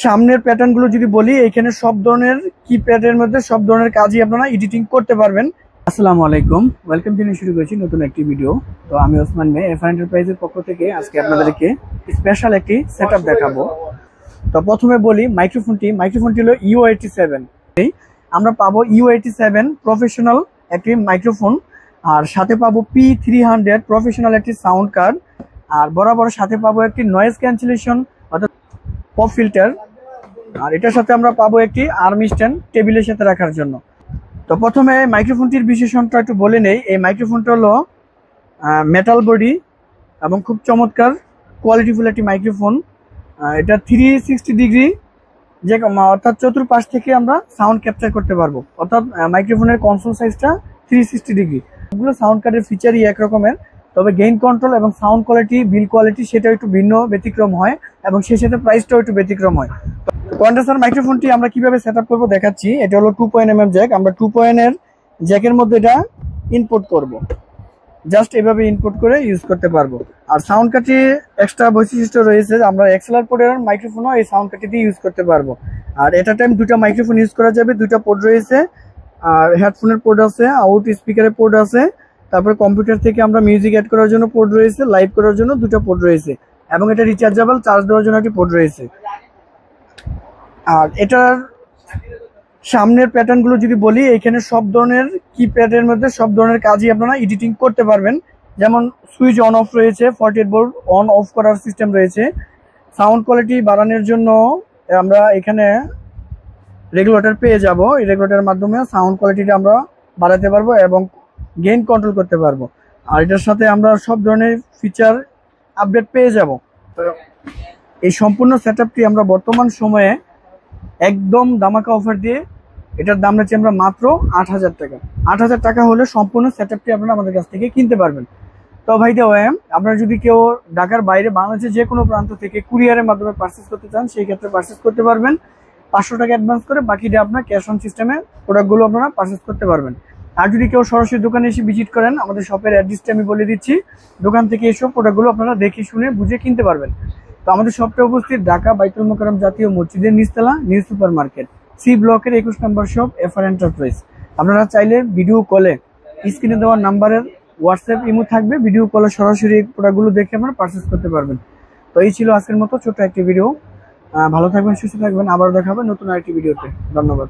সামনের প্যাটার্ন গুলো যদি বলি, এখানে সব ধরনের কিপ্যাডের মধ্যে সব ধরনের কাজই আপনারা এডিটিং করতে পারবেন। আসসালামু আলাইকুম, ওয়েলকাম জানিয়ে শুরু করেছি নতুন একটি ভিডিও। তো আমি ওসমান মে, এফআর এন্টারপ্রাইজের পক্ষ থেকে আজকে আপনাদেরকে স্পেশাল একটি সেটআপ দেখাবো। তো প্রথমে বলি মাইক্রোফোনটি হলো U87। আমরা পাবো U87 প্রফেশনাল একটি মাইক্রোফোন, আর সাথে পাবো P300 প্রফেশনাল একটি সাউন্ড কার্ড, আর বরাবর সাথে পাবো একটি নয়েজ ক্যান্সেলেশন অর্থাৎ পপ ফিল্টার, আর এটার সাথে আমরা পাবো একটি আর্ম স্ট্যান্ড টেবিলের সাথে রাখার জন্য। তো প্রথমে মাইক্রোফোনটির বিশেষণটা একটু বলে নেই। এই মাইক্রোফোনটা হলো মেটাল বডি এবং খুব চমৎকার কোয়ালিটিফুল একটি মাইক্রোফোন। এটা 360 ডিগ্রি যে অর্থাৎ চতুর্পাশ থেকে আমরা সাউন্ড ক্যাপচার করতে পারবো, অর্থাৎ মাইক্রোফোনের কনসোল সাইজটা 360 ডিগ্রি। সবগুলো সাউন্ড কার্ডের ফিচারই এক রকমের, তবে গেইন কন্ট্রোল এবং সাউন্ড কোয়ালিটি, বিল কোয়ালিটি সেটা একটু ভিন্ন ব্যতিক্রম হয় এবং সেই সাথে প্রাইসটাও একটু ব্যতিক্রম হয়। কন্ডেন্সার মাইক্রোফোনটি আমরা কিভাবে সেট আপ করবো দেখাচ্ছি। এটা হলো 2.mm জ্যাক। আমরা 2 এর জ্যাকের মধ্যে এটা ইনপুট করব, জাস্ট এভাবে ইনপুট করে ইউজ করতে পারবো। আর সাউন্ড কার্ডটি এক্সট্রা বৈশিষ্ট্য রয়েছে, আমরা এক্সএলআর পোর্টের মাইক্রোফোনও এই সাউন্ড কার্ডটি দিয়ে ইউজ করতে পারবো। আর এটা টাইম দুটা মাইক্রোফোন ইউজ করা যাবে, দুটা পোর্ট রয়েছে, আর হেডফোনের পোর্ট আছে, আউট স্পিকারের পোর্ট আছে, তারপরে কম্পিউটার থেকে আমরা মিউজিক অ্যাড করার জন্য পোর্ট রয়েছে, লাইভ করার জন্য দুটো পোর্ট রয়েছে, এবং এটা রিচার্জেবল, চার্জ দেওয়ার জন্য একটি পোর্ট রয়েছে। আর এটার সামনের প্যাটার্ন গুলো যদি বলি, এখানে সব ধরনের কিপ্যাডের মধ্যে সব ধরনের কাজই আপনারা এডিটিং করতে পারবেন। যেমন সুইচ অন অফ রয়েছে, 48 ভোল্ট অন অফ করার সিস্টেম রয়েছে। সাউন্ড কোয়ালিটি বাড়ানোর জন্য আমরা এখানে রেগুলেটর পেয়ে যাব, এই রেগুলেটরের মাধ্যমে সাউন্ড কোয়ালিটিটা আমরা বাড়াতে পারবো এবং গেইন কন্ট্রোল করতে পারবো। আর এটার সাথে আমরা সব ধরনের ফিচার আপডেট পেয়ে যাব। এই সম্পূর্ণ সেটআপটি আমরা বর্তমান সময়ে একদম ধামাকা অফার দিয়ে এটার দাম রাখছি আমরা মাত্র 8,000 টাকা। 8,000 টাকা হলে সম্পূর্ণ সেটআপটি আপনারা আমাদের কাছ থেকে কিনতে পারবেন। তো ভাই আপনারা যদি কেউ ঢাকার বাইরে, বাংলাদেশের যে কোনো প্রান্ত থেকে কুরিয়ারের মাধ্যমে পারচেস করতে চান, সেই ক্ষেত্রে পারচেস করতে পারবেন। 500 টাকা অ্যাডভান্স করে বাকিটা আপনার ক্যাশ অন সিস্টেমে প্রোডাক্টগুলো আপনারা পারচেস করতে পারবেন। আর যদি কেউ সরাসরি দোকানে এসে ভিজিট করেন, আমাদের শপের অ্যাড্রেসটা আমি বলে দিচ্ছি, দোকান থেকে এসব প্রোডাক্টগুলো আপনারা দেখে শুনে বুঝে কিনতে পারবেন। তো আমাদের শপটা উপস্থিত ঢাকা বাইতুল মোকাররম জাতীয় মসজিদের নিচতলা, নিউ সুপার মার্কেট, সি ব্লকের 21 নম্বর শপ, এফআর এন্টারপ্রাইজ। আপনারা চাইলে ভিডিও কলে স্ক্রিনে দেওয়ার নাম্বারের হোয়াটসঅ্যাপ ইমো থাকবে, ভিডিও কলে সরাসরি প্রোডাক্টগুলো দেখে আপনারা পারচেস করতে পারবেন। তো এই ছিল আজকের মতো ছোট একটি ভিডিও। ভালো থাকবেন, সুস্থ থাকবেন, আবার দেখা হবে নতুন আরেকটি ভিডিওতে। ধন্যবাদ।